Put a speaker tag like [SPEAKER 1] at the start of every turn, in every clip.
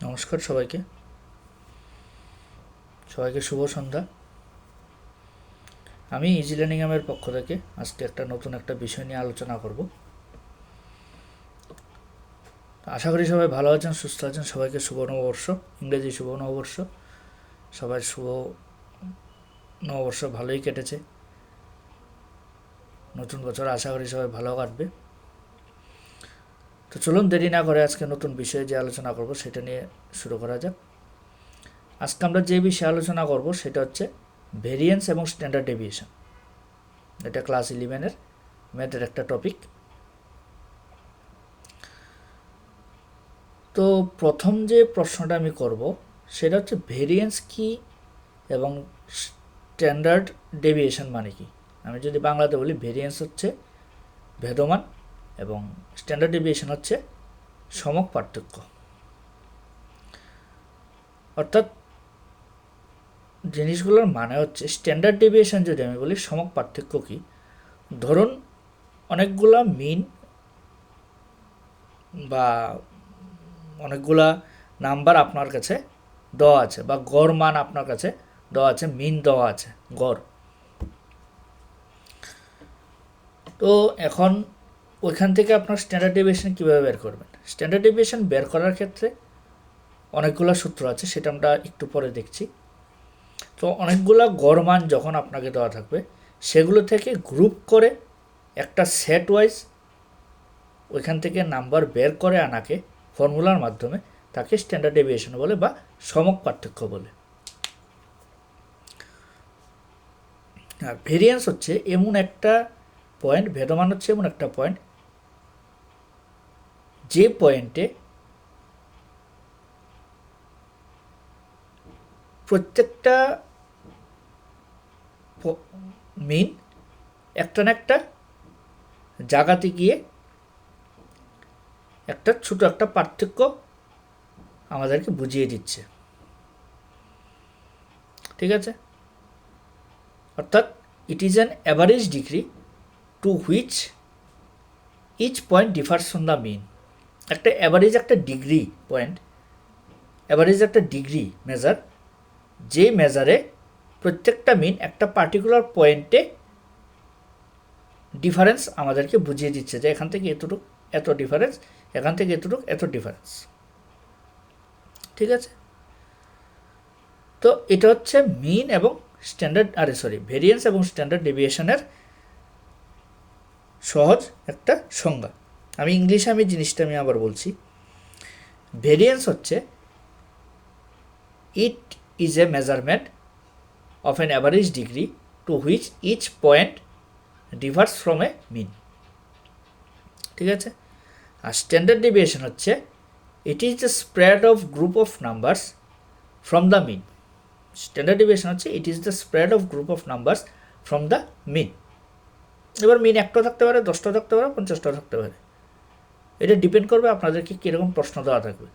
[SPEAKER 1] নমস্কার সবাইকে শুভ সন্ধ্যা। আমি ইজি লার্নিং এর পক্ষ থেকে আজকে নতুন একটা বিষয় নিয়ে আলোচনা করব। আশা করি সবাই ভালো আছেন, সুস্থ আছেন। সবাইকে শুভ নববর্ষ, ইংরেজি শুভ নববর্ষ। সবাই শুভ নববর্ষ ভালোই কেটেছে। নতুন বছর আশা করি সবাই ভালো কাটবে। তো চলুন দেরি না করে আজকে নতুন বিষয়ে যে আলোচনা করব সেটা নিয়ে শুরু করা যাক। আজকে আমরা যে বিষয়ে আলোচনা করব সেটা হচ্ছে ভেরিয়েন্স এবং স্ট্যান্ডার্ড ডেভিয়েশন। এটা ক্লাস 11-এর ম্যাথের একটা টপিক। তো প্রথম যে প্রশ্নটা আমি করব সেটা হচ্ছে ভেরিয়েন্স কি এবং স্ট্যান্ডার্ড ডেভিয়েশন মানে কি। আমি যদি বাংলাতে বলি, ভেরিয়েন্স হচ্ছে ভেদমান এবং স্ট্যান্ডার্ড ডেভিয়েশন হচ্ছে সমক পার্থক্য। অর্থাৎ জিনিসগুলোর মানে হচ্ছে, স্ট্যান্ডার্ড ডেভিয়েশন যদি আমি বলি, সমক পার্থক্য কি। ধরুন অনেকগুলা মিন বা অনেকগুলা নাম্বার আপনার কাছে দেওয়া আছে, বা গড় মান আপনার কাছে দেওয়া আছে, মিন দেওয়া আছে, গড়। তো এখন ওইখান থেকে আপনার স্ট্যান্ডার্ড ডেভিয়েশন কীভাবে বের করবেন? স্ট্যান্ডার্ড ডেভিয়েশন বের করার ক্ষেত্রে অনেকগুলো সূত্র আছে, সেটা আমরা একটু পরে দেখছি। তো অনেকগুলো গড় মান যখন আপনাকে দেওয়া থাকবে, সেগুলো থেকে গ্রুপ করে একটা সেট ওয়াইজ ওইখান থেকে নাম্বার বের করে আনাকে ফর্মুলার মাধ্যমে তাকে স্ট্যান্ডার্ড ডেভিয়েশন বলে বা সমক পার্থক্য বলে। আর ভেরিয়েন্স হচ্ছে এমন একটা পয়েন্ট, ভেদমান হচ্ছে এমন একটা পয়েন্ট, যে পয়েন্টে প্রত্যেকটা মিন একটা না একটা জায়গাতে গিয়ে একটা ছোট একটা পার্থক্য আমাদেরকে বুঝিয়ে দিচ্ছে। ঠিক আছে? অর্থাৎ it is an average degree to which each point differs from the mean. একটা অ্যাভারেজ একটা ডিগ্রি পয়েন্ট, অ্যাভারেজ একটা ডিগ্রি মেজার, যে মেজারে প্রত্যেকটা মিন একটা পার্টিকুলার পয়েন্টে ডিফারেন্স আমাদেরকে বুঝিয়ে দিচ্ছে যে এখান থেকে এতটুকু এত ডিফারেন্স, এখান থেকে এতটুকু এত ডিফারেন্স। ঠিক আছে? তো এটা হচ্ছে মিন এবং স্ট্যান্ডার্ড ভেরিয়েন্স এবং স্ট্যান্ডার্ড ডেভিয়েশনের সহজ একটা সংজ্ঞা। আমি ইংলিশে জিনিসটা আবার বলছি। ভেরিয়েন্স হচ্ছে it is a measurement of an average degree to which each point differs from a mean. ঠিক আছে? আর স্ট্যান্ডার্ড ডেভিয়েশন হচ্ছে it is the spread of group of numbers from the mean. Standard deviation হচ্ছে it is the spread of group of numbers from the mean. এবার mean 1টা থাকতে পারে, 10টা থাকতে পারে, 50টা থাকতে পারে। এটা ডিপেন্ড করবে আপনাদেরকে কীরকম প্রশ্ন দেওয়া থাকবে।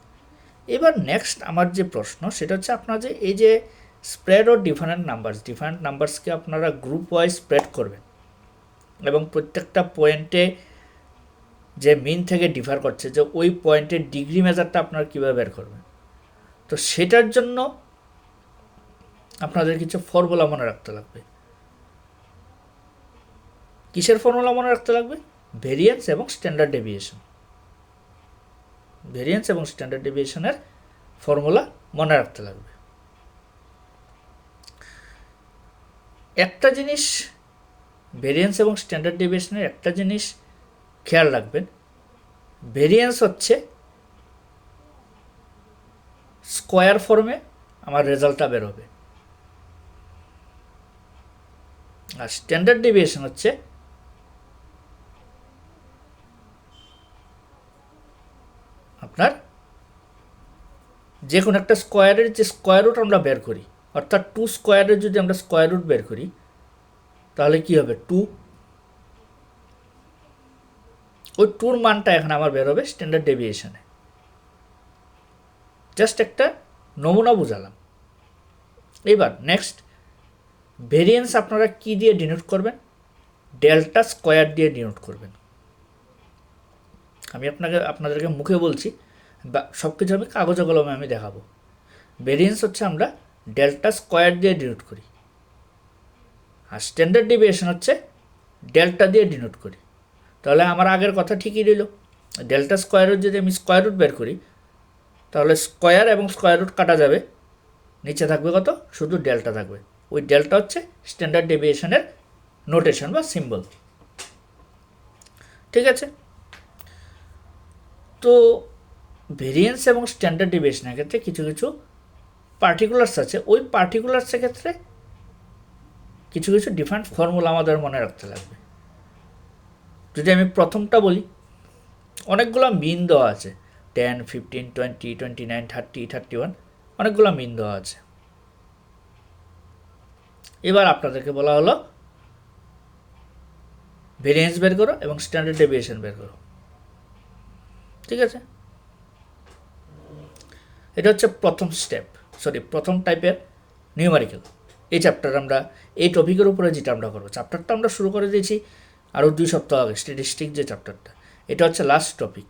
[SPEAKER 1] এবার নেক্সট আমার যে প্রশ্ন সেটা হচ্ছে, আপনারা যে এই যে স্প্রেড অফ ডিফারেন্ট নাম্বারসকে আপনারা গ্রুপ ওয়াইজ স্প্রেড করবেন এবং প্রত্যেকটা পয়েন্টে যে মিন থেকে ডিফার করছে, যে ওই পয়েন্টের ডিগ্রি মেজারটা আপনারা কীভাবে বের করবেন। তো সেটার জন্য আপনাদের কিছু ফর্মুলা মনে রাখতে লাগবে। কিসের ফর্মুলা মনে রাখতে লাগবে? ভেরিয়েন্স এবং স্ট্যান্ডার্ড ডেভিয়েশন। ভেরিয়েন্স এবং স্ট্যান্ডার্ড ডেভিয়েশনের ফর্মুলা মনে রাখতে লাগবে। একটা জিনিস ভেরিয়েন্স এবং স্ট্যান্ডার্ড ডেভিয়েশনের একটা জিনিস খেয়াল রাখবেন, ভেরিয়েন্স হচ্ছে স্কোয়ার ফর্মে আমার রেজাল্টটা বেরোবে, আর স্ট্যান্ডার্ড ডেভিয়েশন হচ্ছে আপনার যে কোনো একটা স্কোয়ারের যে স্কোয়ার রুট আমরা বের করি, অর্থাৎ 2 স্কোয়ারের যদি আমরা স্কোয়ার রুট বের করি তাহলে কি হবে? 2। ওই 2-র মানটা এখানে আমার বের হবে স্ট্যান্ডার্ড ডেভিয়েশনে। জাস্ট একটা নমুনা বুঝালাম। এবার নেক্সট, ভেরিয়েন্স আপনারা কি দিয়ে ডিনোট করবেন? ডেল্টা স্কোয়ার দিয়ে ডিনোট করবেন। আমি আপনাদেরকে মুখে বলছি, বা সব কিছু আমি কাগজে কলমে আমি দেখাবো। ভেরিয়েন্স হচ্ছে আমরা ডেল্টা স্কোয়ার দিয়ে ডিনোট করি, আর স্ট্যান্ডার্ড ডেভিয়েশন হচ্ছে ডেল্টা দিয়ে ডিনোট করি। তাহলে আমার আগের কথা ঠিকই রইল, ডেল্টা স্কোয়ারের যদি আমি স্কোয়ার রুট বের করি তাহলে স্কোয়ার এবং স্কোয়ার রুট কাটা যাবে, নিচে থাকবে কত, শুধু ডেল্টা থাকবে। ওই ডেল্টা হচ্ছে স্ট্যান্ডার্ড ডেভিয়েশনের নোটেশন বা সিম্বল। ঠিক আছে, তো ভেরিয়েন্স এবং স্ট্যান্ডার্ড ডেভিয়েশনের ক্ষেত্রে কিছু কিছু পার্টিকুলার্স আছে, ওই পার্টিকুলার্সের ক্ষেত্রে কিছু কিছু ডিফারেন্ট ফর্মুলা আমাদের মনে রাখতে লাগবে। যদি আমি প্রথমটা বলি, অনেকগুলো মিন দেওয়া আছে, 10, 15, 20, 29, 30, 31, অনেকগুলো মিন দেওয়া আছে। এবার আপনাদেরকে বলা হলো ভেরিয়েন্স বের করো এবং স্ট্যান্ডার্ড ডেভিয়েশন বের করো। ঠিক আছে, এটা হচ্ছে প্রথম টাইপের নিউমারিক্যাল। এই চ্যাপ্টার আমরা এই টপিকের উপরে যেটা আমরা করবো, চ্যাপ্টারটা আমরা শুরু করে দিয়েছি আরও 2 সপ্তাহ আগে, স্ট্যাটিস্টিক যে চ্যাপ্টারটা, এটা হচ্ছে লাস্ট টপিক।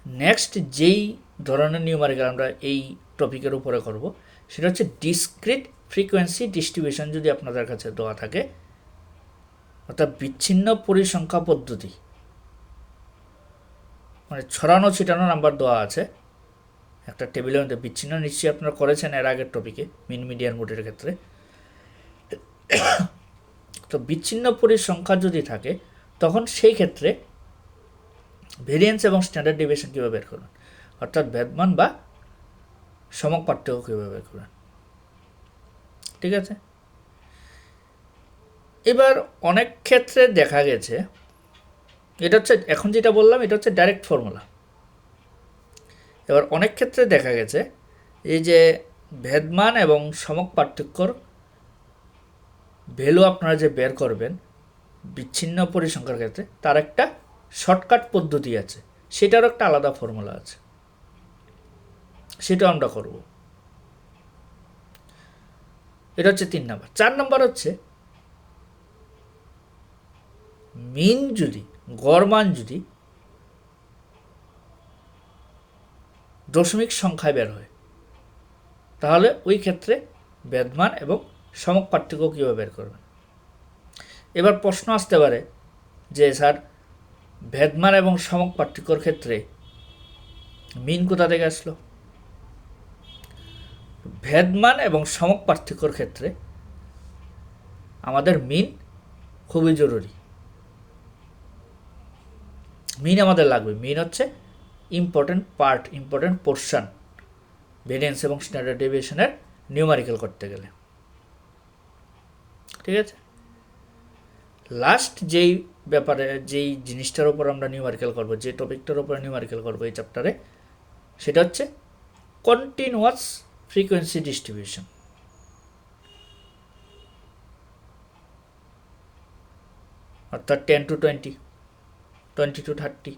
[SPEAKER 1] নেক্সট যেই ধরনের নিউমারিক্যাল আমরা এই টপিকের উপরে করব সেটা হচ্ছে ডিসক্রিট ফ্রিকোয়েন্সি ডিস্ট্রিবিউশন। যদি আপনাদের কাছে দেওয়া থাকে, অর্থাৎ বিচ্ছিন্ন পরিসংখ্যা পদ্ধতি, মানে ছড়ানো ছিটানো নাম্বার দেওয়া আছে একটা টেবিলের মধ্যে, বিচ্ছিন্ন নিশ্চয়ই আপনারা করেছেন এর আগের টপিকে মিন মিডিয়ান মোডের ক্ষেত্রে। তো বিচ্ছিন্ন পরিসংখ্যা যদি থাকে তখন সেই ক্ষেত্রে ভেরিয়েন্স এবং স্ট্যান্ডার্ড ডেভিয়েশন কীভাবে বের করবেন, অর্থাৎ ভেদমান বা সমক পার্থক্য কীভাবে বের করবেন। ঠিক আছে, এবার অনেক ক্ষেত্রে দেখা গেছে, এটা হচ্ছে এখন যেটা বললাম এটা হচ্ছে ডাইরেক্ট ফর্মুলা। এবার অনেক ক্ষেত্রে দেখা গেছে এই যে ভেদমান এবং সমক পার্থক্যর ভ্যালু আপনারা যে বের করবেন বিচ্ছিন্ন পরিসংখ্যার ক্ষেত্রে, তার একটা শর্টকাট পদ্ধতি আছে, সেটারও একটা আলাদা ফর্মুলা আছে, সেটাও আমরা করব। এটা হচ্ছে 3 নাম্বার। 4 নাম্বার হচ্ছে মিন যদি, গড় মান যদি দশমিক সংখ্যায় বের হয় তাহলে ওই ক্ষেত্রে ভেদমান এবং সমক পার্থক্য কীভাবে বের করবেন। এবার প্রশ্ন আসতে পারে যে স্যার ভেদমান এবং সমক পার্থক্যর ক্ষেত্রে মিন কোথা থেকে আসলো। ভেদমান এবং সমক পার্থক্যর ক্ষেত্রে আমাদের মিন খুবই জরুরি, মিন আমাদের লাগবে। মিন হচ্ছে ইম্পর্টেন্ট পোর্শন ভেরিয়েন্স এবং স্ট্যান্ডার্ড ডেভিয়েশনের নিউমারিক্যাল করতে গেলে। ঠিক আছে, লাস্ট যেই ব্যাপারে যেই জিনিসটার উপর আমরা নিউমারিক্যাল করবো, যে টপিকটার উপরে নিউমারিক্যাল করবো এই চ্যাপ্টারে, সেটা হচ্ছে কন্টিনিউয়াস ফ্রিকোয়েন্সি ডিস্ট্রিবিউশন। অর্থাৎ 10 to 20, 20 to 30,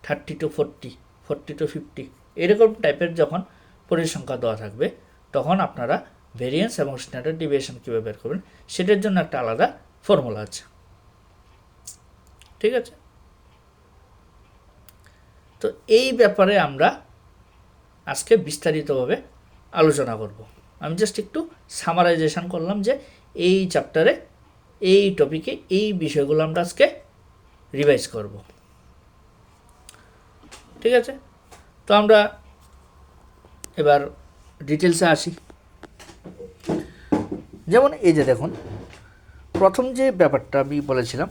[SPEAKER 1] 30 to 40, 40 to 50, এরকম টাইপের যখন পরিসংখ্যা দেওয়া থাকবে তখন আপনারা ভেরিয়েন্স এবং স্ট্যান্ডার্ড ডেভিয়েশন কীভাবে বের করবেন সেটার জন্য একটা আলাদা ফর্মুলা আছে। ঠিক আছে, তো এই ব্যাপারে আমরা আজকে বিস্তারিতভাবে আলোচনা করব। আমি জাস্ট একটু সামারাইজেশন করলাম যে এই চ্যাপ্টারে এই টপিকে এই বিষয়গুলো আমরা আজকে রিভাইজ করব। ঠিক আছে, তো আমরা এবার ডিটেলসে আসি। যেমন এই যে দেখুন, প্রথম যে ব্যাপারটা আমি বলেছিলাম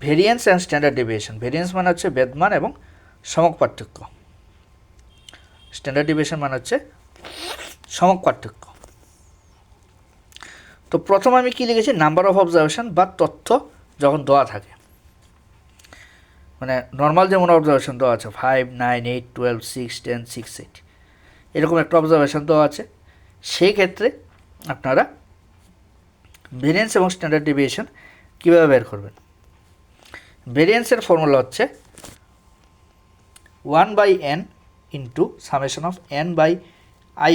[SPEAKER 1] variance and standard deviation. Variance মানে হচ্ছে ভেদমান এবং সমক পার্থক্য, স্ট্যান্ডার্ড ডেভিয়েশন মানে হচ্ছে সমক পার্থক্য। তো প্রথম আমি কি লিখেছি, নাম্বার অফ অবজারভেশন বা তথ্য যখন দেওয়া থাকে, মানে নর্মাল যেমন অবজারভেশন দেওয়া আছে 5, 9, 8, 12, 6, 10, 6, 8, এরকম একটা অবজারভেশন দেওয়া আছে, সেই ক্ষেত্রে আপনারা ভেরিয়েন্স এবং স্ট্যান্ডার্ড ডেভিয়েশন কীভাবে বের করবেন। ভেরিয়েন্সের ফর্মুলা হচ্ছে 1/n into summation of n/i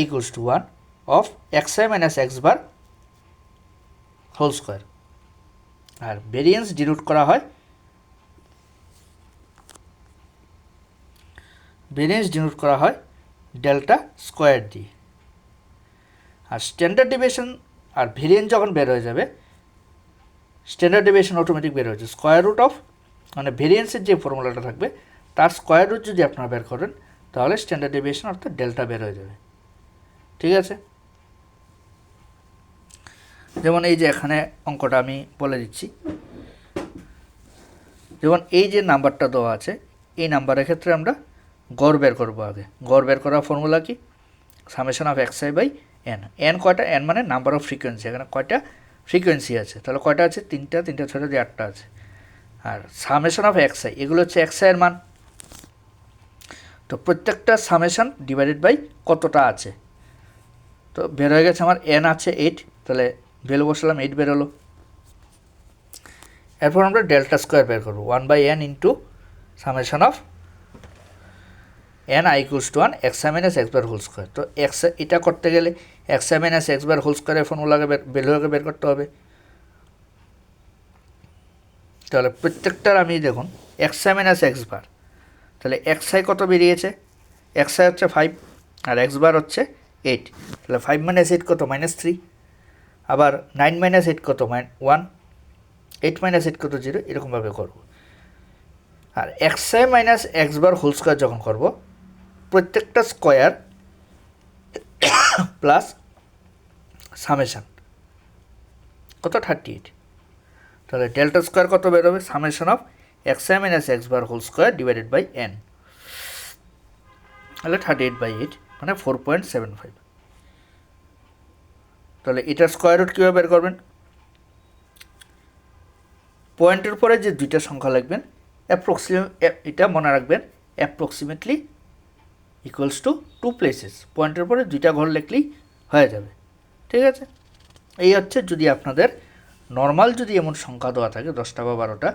[SPEAKER 1] equals to 1 of xi minus x bar whole square, আর ভেরিয়েন্স ডিনোট করা হয় ডেল্টা স্কোয়ার দিয়ে। আর স্ট্যান্ডার্ড ডিভিয়েশন আর ভেরিয়েন্স যখন বের হয়ে যাবে, স্ট্যান্ডার্ড ডিভিয়েশন অটোমেটিক বের হয়েছে স্কোয়ার রুট অফ, মানে ভেরিয়েন্সের যে ফর্মুলাটা থাকবে তার স্কোয়ার রুট যদি আপনারা বের করেন তাহলে স্ট্যান্ডার্ড ডিভিয়েশন অর্থাৎ ডেল্টা বের হয়ে যাবে। ঠিক আছে, যেমন এই যে এখানে অঙ্কটা আমি বলে দিচ্ছি, যেমন এই যে নাম্বারটা দেওয়া আছে, এই নাম্বারের ক্ষেত্রে আমরা গড় বের করবো। আগে গড় বের করার ফর্মুলা কি? Summation of x i by n. N কয়টা? এন মানে নাম্বার অফ ফ্রিকোয়েন্সি। এখানে কয়টা ফ্রিকোয়েন্সি আছে? তাহলে কয়টা আছে? তিনটা, ছয়টা দিয়ে 8টা আছে। আর সামেশন অফ এক্স আই, এগুলো হচ্ছে এক্স আইয়ের মান। তো প্রত্যেকটা সামেশন ডিভাইডেড বাই কতটা আছে। তো বের হয়ে গেছে আমার এন আছে 8, তাহলে ভ্যালু বসালাম 8 বেরোলো। এরপর আমরা ডেল্টা স্কোয়ার বের করবো, 1/n into summation of n i equals to 1 x i minus x bar whole square. তো এক্স এটা করতে গেলে x i minus x bar whole স্কোয়ারের ফর্মুলাকে ভ্যালুকে বের করতে হবে। তাহলে প্রত্যেকটার আমি দেখুন এক্স আই মাইনাস এক্স বার, তাহলে এক্স আই কত বেরিয়েছে? এক্স আই হচ্ছে 5 আর এক্স বার হচ্ছে 8, তাহলে 5 মাইনাস 8 কত? -3। আবার 9 মাইনাস 8 কত? 1। 8 মাইনাস 8 কত? 0। এরকমভাবে করব। আর x i minus x bar whole square যখন করব, প্রত্যেকটা স্কোয়ার প্লাস সামেশান কত? 38। তাহলে ডেল্টা স্কোয়ার কত বেরোবে? Summation of x i minus x bar whole square divided by n, তাহলে 38/8 মানে 4.75। তাহলে এটার স্কোয়ার রুট কীভাবে বের করবেন? পয়েন্টের পরে যে দুইটা সংখ্যা লিখবেন এটা মনে রাখবেন, অ্যাপ্রক্সিমেটলি ইকুয়ালস টু 2 প্লেসেস। পয়েন্টের পরে দুইটা ঘর লিখলেই হয়ে যাবে। ঠিক আছে, এই হচ্ছে যদি আপনাদের নর্মাল যদি এমন সংখ্যা দেওয়া থাকে 10টা বা 12টা,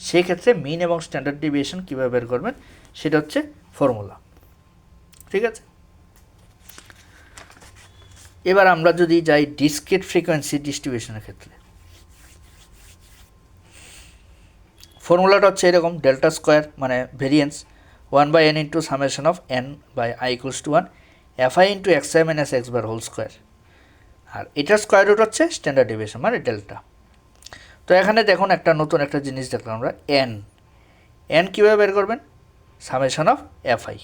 [SPEAKER 1] সেক্ষেত্রে মিন এবং স্ট্যান্ডার্ড ডিভিয়েশন কীভাবে বের করবেন সেটা হচ্ছে ফর্মুলা। ঠিক আছে, এবার আমরা যদি যাই ডিসক্রিট ফ্রিকোয়েন্সি ডিস্ট্রিবিউশনের ক্ষেত্রে, ফর্মুলাটা হচ্ছে এরকম, ডেল্টা স্কোয়ার মানে variance 1/n into summation of n by i equals to 1 fi into x i minus x bar whole square. আর এটার স্কোয়ার রুট হচ্ছে স্ট্যান্ডার্ড ডিভিয়েশন মানে ডেল্টা। তো এখানে দেখুন একটা নতুন একটা জিনিস দেখলাম আমরা, n কীভাবে বের করবেন? Summation of fi।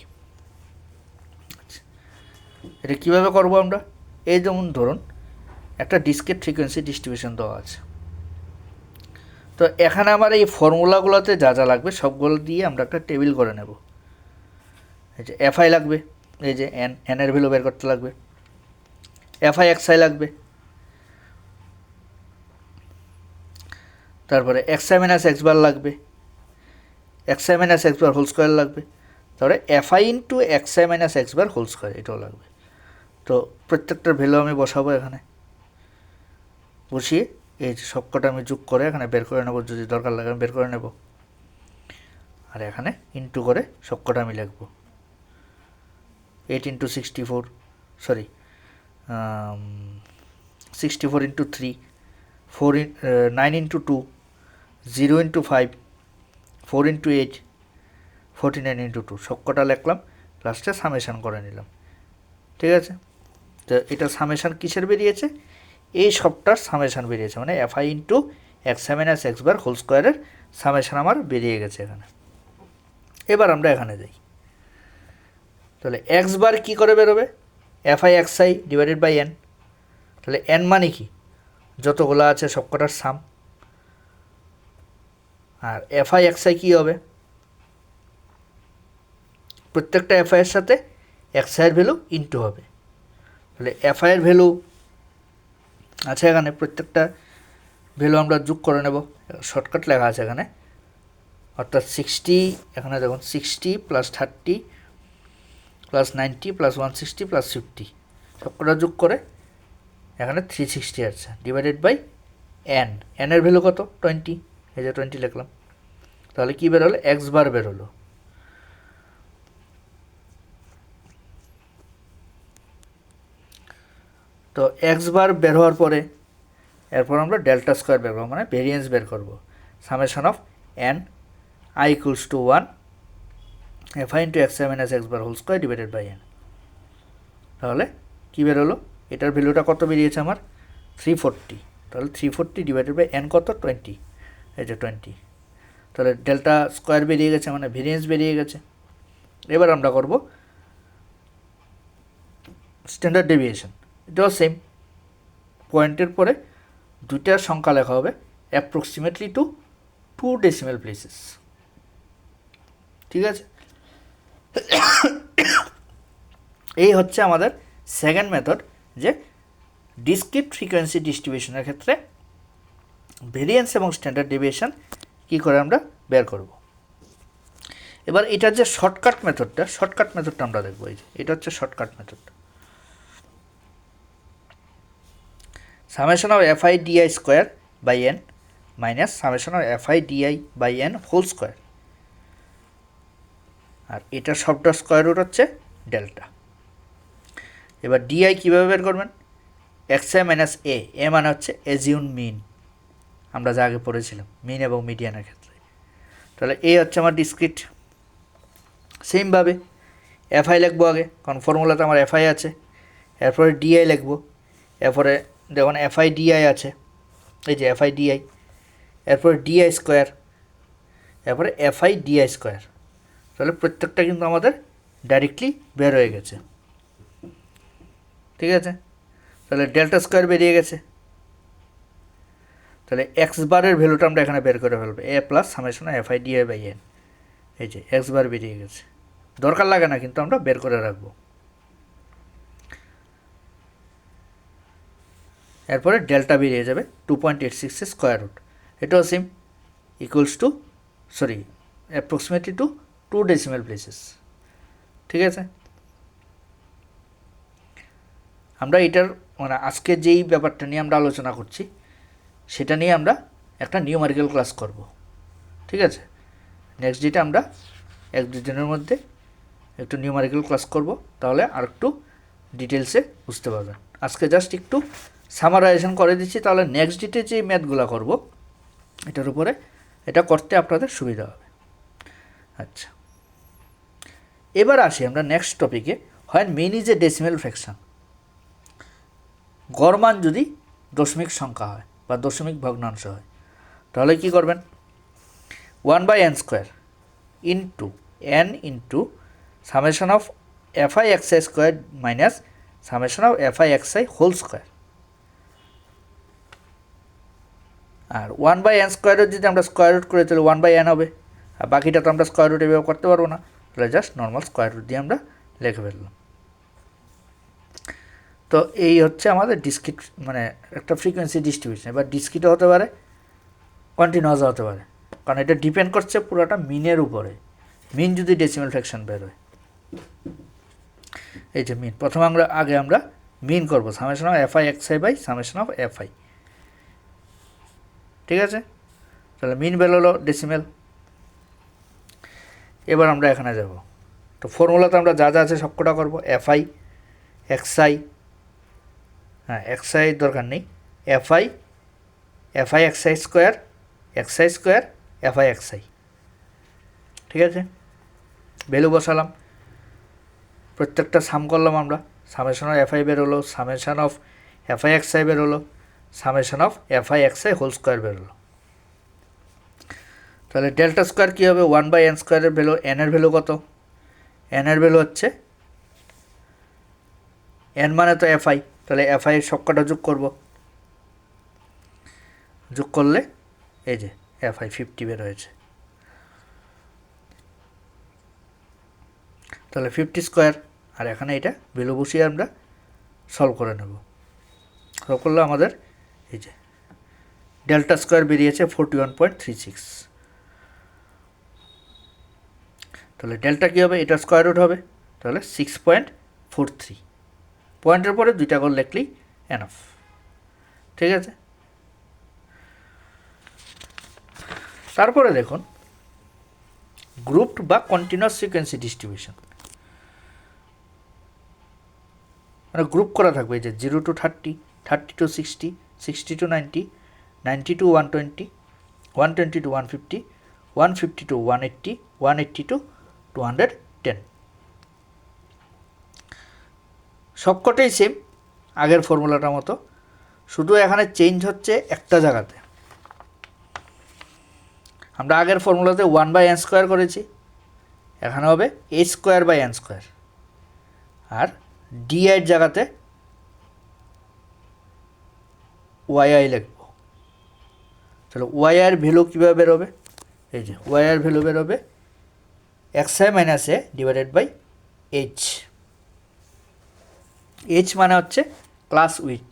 [SPEAKER 1] এটা কীভাবে করবো আমরা? এই যেমন ধরুন একটা ডিসক্রিট ফ্রিকোয়েন্সি ডিস্ট্রিবিউশন দেওয়া আছে, তো এখানে আমার এই ফর্মুলাগুলোতে যা যা লাগবে সবগুলো দিয়ে আমরা একটা টেবিল করে নেব। এই যে fi লাগবে, এই যে n এর ভ্যালু বের করতে লাগবে, fi xi লাগবে, তারপরে xi মাইনাস এক্স বার লাগবে, xi minus x bar whole square লাগবে, তারপরে fi into xi minus x bar whole square এটাও লাগবে। তো প্রত্যেকটার ভ্যালু আমি বসাবো, এখানে বসিয়ে এই যে সবকটা আমি যোগ করে এখানে বের করে নেব, যদি দরকার লাগে আমি বের করে নেব। আর এখানে ইন্টু করে সবকটা আমি লিখব, 8 into 64, sorry 64 into 3, 9 into 2, 0 into 5, 4 into 8, 49 into 2, সবকটা লিখলাম, লাস্টে সামেশান করে নিলাম। ঠিক আছে, তো এটা সামেশান কিসের বেরিয়েছে? এই সবটার সামেশান বেরিয়েছে, মানে fi into x i minus x bar whole স্কোয়ারের সামেশান আমার বেরিয়ে গেছে এখানে। এবার আমরা এখানে যাই, তাহলে এক্স বার কী করে বেরোবে? fi xi divided by n। তাহলে n মানে কি? যতগুলো আছে সবকটার সাম। আর fi xi কী হবে? প্রত্যেকটা fi এর সাথে xi এর ভ্যালু ইন্টু হবে। তাহলে fi এর ভ্যালু আছে এখানে, প্রত্যেকটা ভ্যালু আমরা যোগ করে নেব, শর্টকাট লেখা আছে এখানে, অর্থাৎ 60, এখানে দেখুন 60 প্লাস 30 প্লাস 90 প্লাস 160 প্লাস 50 সবকটা যোগ করে এখানে 360 আছে, ডিভাইডেড বাই n এর ভ্যালু কত? 20, এই যে 20 লিখলাম। তাহলে কী বের হলো? এক্স বার বের হলো। তো এক্স বার বের হওয়ার পরে এরপর আমরা ডেল্টা স্কোয়ার বের করবো, মানে ভেরিয়েন্স বের করবো। Summation of n i equals to 1 f i into x i minus x bar whole square divided by n. তাহলে কী বেরোলো, এটার ভ্যালুটা কত বেরিয়েছে আমার 340। তাহলে 340 ডিভাইডেড বাই এন কত 20, এই যে 20। তাহলে ডেল্টা স্কোয়ার বেরিয়ে গেছে, মানে ভেরিয়েন্স বেরিয়ে গেছে। এবার আমরা করব স্ট্যান্ডার্ড ডেভিয়েশন। এটাও সেম, পয়েন্টের পরে দুইটার সংখ্যা লেখা হবে অ্যাপ্রক্সিমেটলি টু 2 ডেসিমেল প্লেসেস। ঠিক আছে, এই হচ্ছে আমাদের সেকেন্ড মেথড, যে ডিসক্রিট ফ্রিকোয়েন্সি ডিস্ট্রিবিউশনের ক্ষেত্রে ভেরিয়েন্স এবং স্ট্যান্ডার্ড ডেভিয়েশন কী করে আমরা বের করব। এবার এটার যে শর্টকাট মেথডটা আমরা দেখবো। এই যে এটা হচ্ছে shortcut method. Summation of fi di square by n minus summation of fi di by n whole square, আর এটার সবটা স্কোয়ার রুট হচ্ছে ডেল্টা। এবার ডিআই কীভাবে বের করবেন, এক্স আই মাইনাস এ মানে হচ্ছে এজিউন মিন, আমরা যা আগে পড়েছিলাম মিন এবং মিডিয়ানের ক্ষেত্রে। তাহলে এ হচ্ছে আমার ডিসক্রিট। সেমভাবে এফআই লিখবো আগে, কারণ ফর্মুলাতে আমার এফআই আছে। এরপরে ডিআই লিখবো, এরপরে দেখুন এফআই ডিআই আছে, এই যে এফআই ডিআই। এরপরে ডিআই স্কোয়ার, এরপরে এফআই ডিআই স্কোয়ার। তাহলে প্রত্যেকটা কিন্তু আমাদের ডাইরেক্টলি বের হয়ে গেছে। ঠিক আছে, তাহলে ডেল্টা স্কোয়ার বেরিয়ে গেছে। তাহলে এক্স বারের ভ্যালুটা আমরা এখানে বের করে ফেলবো, a plus summation fi di by n. এই যে এক্স বার বেরিয়ে গেছে, দরকার লাগে না কিন্তু আমরা বের করে রাখবো। এরপরে ডেল্টা বেরিয়ে যাবে 2.86 স্কোয়ার রুট, এটাও same equals to approximately to 2 decimal places. ঠিক আছে, আমরা এটার মানে আজকে যেই ব্যাপারটা নিয়ে আমরা আলোচনা করছি সেটা নিয়ে আমরা একটা নিউমারিক্যাল ক্লাস করব। ঠিক আছে, নেক্সট ডেটে আমরা 1-2 দিনের মধ্যে একটু নিউমারিক্যাল ক্লাস করব, তাহলে আর একটু ডিটেলসে বুঝতে পারবেন। আজকে জাস্ট একটু সামারাইজেশন করে দিচ্ছি, তাহলে নেক্সট ডেটে যে ম্যাথগুলো করব এটার উপরে এটা করতে আপনাদের সুবিধা হবে। আচ্ছা, এবার আসি আমরা নেক্সট টপিকে। হয় mean is a decimal fraction, গড় মান যদি দশমিক সংখ্যা হয় বা দশমিক ভগ্নাংশ হয়, তাহলে কি করবেন, 1/n square into n into summation of f i x i square minus summation of f i x i whole square. আর 1/n স্কোয়ারের যদি আমরা স্কোয়ার রুট করে তাহলে 1/n হবে, আর বাকিটা তো আমরা স্কোয়ার রুট এভাবে করতে পারবো না, তাহলে জাস্ট নর্মাল স্কোয়ার রুট দিয়ে আমরা লিখে ফেললাম। তো এই হচ্ছে আমাদের ডিসক্রিট মানে একটা ফ্রিকোয়েন্সি ডিস্ট্রিবিউশন। এবার ডিসক্রিটও হতে পারে, কন্টিনিউয়াসও হতে পারে, কারণ এটা ডিপেন্ড করছে পুরোটা মিনের উপরে। মিন যদি ডেসিমেল ফ্র্যাকশন বের হয়, এই যে মিন, প্রথমে আমরা মিন করবো summation of f i x i by summation of f i. ঠিক আছে, তাহলে মিন বের হলো ডেসিমেল। এবার আমরা এখানে যাব, তো ফর্মুলাতে আমরা যা যা আছে সবকটা করবো। এফআই এক্সআই, হ্যাঁ এক্সআই দরকার নেই, FI x i square FI XI. ঠিক আছে, ভ্যালু বসালাম, প্রত্যেকটা সাম করলাম আমরা। সামেশন অফ এফআই বের হলো, সামেশন অফ এফআই এক্সআই বের হলো, summation of f i x i whole square বের হলো। তাহলে ডেল্টা স্কোয়ার কী হবে, 1/n স্কোয়ারের ভ্যালু, n এর ভ্যালু কত, n এর ভ্যালু হচ্ছে n মানে তো এফআই, তাহলে এফআই সবকটা যোগ করব, যোগ করলে এই যে এফআই 50 বের হয়েছে। তাহলে 50 স্কোয়ার, আর এখানে এটা ভ্যালু বসিয়ে আমরা সলভ করে নেব। সলভ করলে আমাদের এই যে ডেল্টা স্কোয়ার বেরিয়েছে 41.36। তাহলে ডেল্টা কী হবে, এটা স্কোয়ার রুট হবে, তাহলে 6.43। পয়েন্টের পরে দুইটা করে লিখলেই এনাফ। ঠিক আছে, তারপরে দেখুন গ্রুপড বা কন্টিনিউয়াস ফ্রিকোয়েন্সি ডিস্ট্রিবিউশন, মানে গ্রুপ করা থাকবে, এই যে 0 to 30, 30 to 60, 60 to 90, 90 to 120, 120 to 150, 150 to 180, 180 to 210। সবকটাই সেম আগের ফর্মুলাটার মতো, শুধু এখানে চেঞ্জ হচ্ছে একটা জায়গাতে। আমরা আগের ফর্মুলাতে 1/n² করেছি, এখানে হবে h²/n², আর di এর জায়গাতে yi লিখব। তাহলে yi এর ভ্যালু কীভাবে বেরোবে? এই যে y এর ভ্যালু বেরোবে xi - a divided by h। h মানে হচ্ছে ক্লাস উইথ,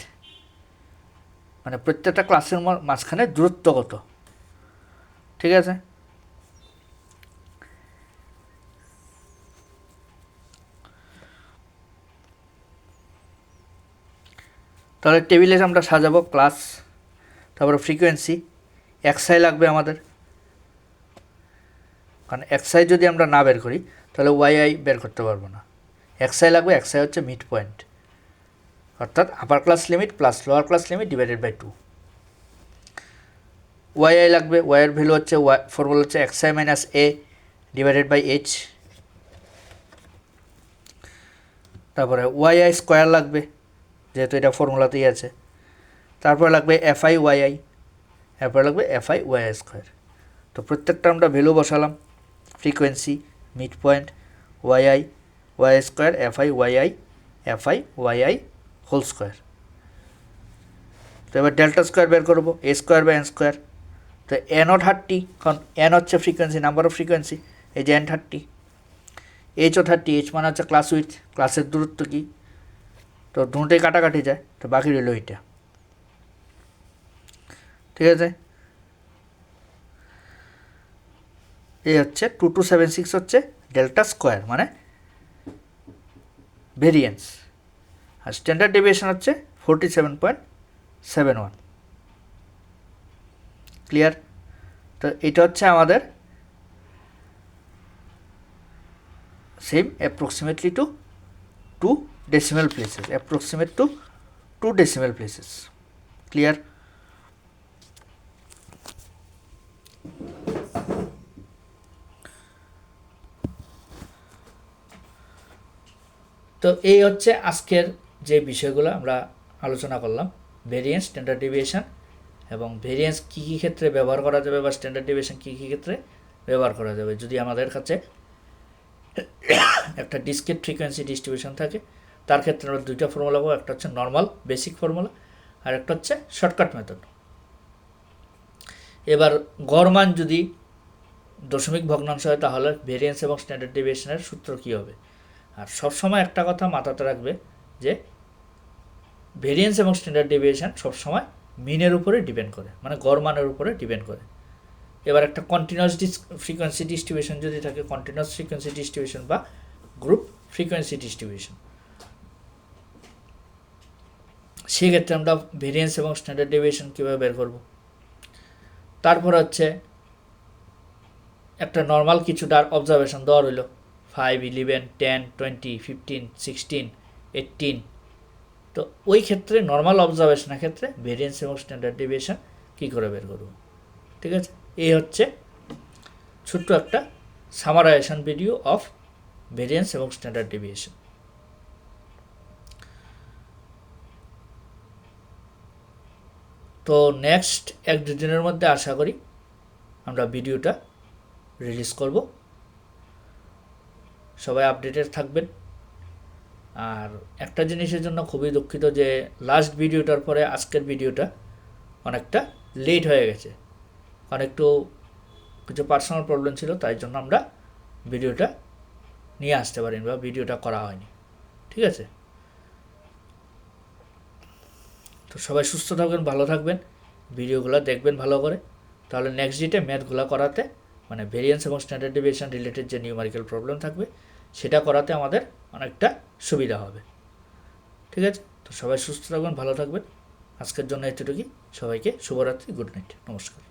[SPEAKER 1] মানে প্রত্যেকটা ক্লাসের মাঝখানে দূরত্ব কত, ঠিক আছে? তাহলে টেবিলে আমরা সাজাবো ক্লাস, তারপরে ফ্রিকোয়েন্সি, xi লাগবে আমাদের, কারণ xi যদি আমরা না বের করি তাহলে yi বের করতে পারবো না। xi লাগবে, xi হচ্ছে মিড পয়েন্ট, অর্থাৎ upper class limit plus lower class limit divided by 2। yi লাগবে, y এর ভ্যালু হচ্ছে ফর্মুলা হচ্ছে xi - a divided by h। তারপরে yi² লাগবে, যেহেতু এটা ফর্মুলাতেই আছে। তারপরে লাগবে fi yi, এরপরে লাগবে fi yi²। তো প্রত্যেকটা আমরা ভ্যালু বসালাম, frequency, mid point, yi, y² fi yi whole square. তো এবার ডেল্টা স্কোয়ার বের করবো, a²/n²। তো n/30, কারণ n হচ্ছে ফ্রিকোয়েন্সি, নাম্বার অফ ফ্রিকোয়েন্সি, এই যে n30, h30, h মানে হচ্ছে ক্লাস উইথ, ক্লাসের দূরত্ব কি, তো দুটোই কাটাকাটি যায়, তো বাকি রইল এইটা, ঠিক আছে? এই হচ্ছে 2276 হচ্ছে ডেল্টা স্কোয়ার মানে ভেরিয়েন্স, আর স্ট্যান্ডার্ড ডেভিয়েশন হচ্ছে 47.71। ক্লিয়ার? তো এটা হচ্ছে আমাদের same approximately to 2 decimal places, approximate to 2 decimal places। Clear? তো এই হচ্ছে আজকের যে বিষয়গুলো আমরা আলোচনা করলাম, ভেরিয়েন্স, স্ট্যান্ডার্ড ডেভিয়েশন, এবং ভেরিয়েন্স কী কী ক্ষেত্রে ব্যবহার করা যাবে বা স্ট্যান্ডার্ড ডেভিয়েশন কী কী ক্ষেত্রে ব্যবহার করা যাবে যদি আমাদের কাছে একটা ডিসক্রিট ফ্রিকোয়েন্সি ডিস্ট্রিবিউশন থাকে। তার ক্ষেত্রে আমরা দুইটা ফর্মুলা পাবো, একটা হচ্ছে নর্মাল বেসিক ফর্মুলা, আর একটা হচ্ছে শর্টকাট মেথড। এবার গড় মান যদি দশমিক ভগ্নাংশ হয় তাহলে ভেরিয়েন্স এবং স্ট্যান্ডার্ড ডেভিয়েশনের সূত্র কী হবে। আর সবসময় একটা কথা মাথাতে রাখবে যে ভেরিয়েন্স এবং স্ট্যান্ডার্ড ডেভিয়েশন সবসময় মিনের উপরে ডিপেন্ড করে, মানে গড় মানের উপরে ডিপেন্ড করে। এবার একটা কন্টিনিউয়াস ফ্রিকোয়েন্সি ডিস্ট্রিবিউশন যদি থাকে, কন্টিনিউয়াস ফ্রিকোয়েন্সি ডিস্ট্রিবিউশন বা গ্রুপ ফ্রিকোয়েন্সি ডিস্ট্রিবিউশন, সেক্ষেত্রে আমরা ভেরিয়েন্স এবং স্ট্যান্ডার্ড ডেভিয়েশন কীভাবে বের করব। তারপর হচ্ছে একটা নর্মাল কিছুটা অবজারভেশন দেওয়া রইল, 5, 11, 10, 20, 15, 16, 18। তো ওই ক্ষেত্রে নর্মাল অবজারভেশনের ক্ষেত্রে ভেরিয়েন্স এবং স্ট্যান্ডার্ড ডেভিয়েশন কী করে বের করব, ঠিক আছে? এই হচ্ছে ছোট্ট একটা সামারাইজেশন ভিডিও অফ ভেরিয়েন্স এবং স্ট্যান্ডার্ড ডেভিয়েশন। তো নেক্সট 1-2 দিনের মধ্যে আশা করি আমরা ভিডিওটা রিলিজ করব। সবাই আপডেটেড থাকবেন। আর একটা জিনিসের জন্য খুবই দুঃখিত যে লাস্ট ভিডিওটার পরে আজকের ভিডিওটা অনেকটা লেট হয়ে গেছে, কারণ একটু কিছু পার্সোনাল প্রবলেম ছিল, তাই জন্য আমরা ভিডিওটা নিয়ে আসতে পারিনি বা ভিডিওটা করা হয়নি, ঠিক আছে? তো সবাই সুস্থ থাকবেন, ভালো থাকবেন, ভিডিওগুলো দেখবেন ভালো করে, তাহলে নেক্সট ডেটে ম্যাথগুলো করাতে, মানে ভেরিয়েন্স এবং স্ট্যান্ডার্ড ডেভিয়েশন রিলেটেড যে নিউমেরিক্যাল প্রবলেম থাকবে সেটা করাতে আমাদের অনেকটা সুবিধা হবে, ঠিক আছে? তো সবাই সুস্থ থাকবেন, ভালো থাকবেন। আজকের জন্য এতটুকুই। সবাইকে শুভরাত্রি, গুড নাইট, নমস্কার।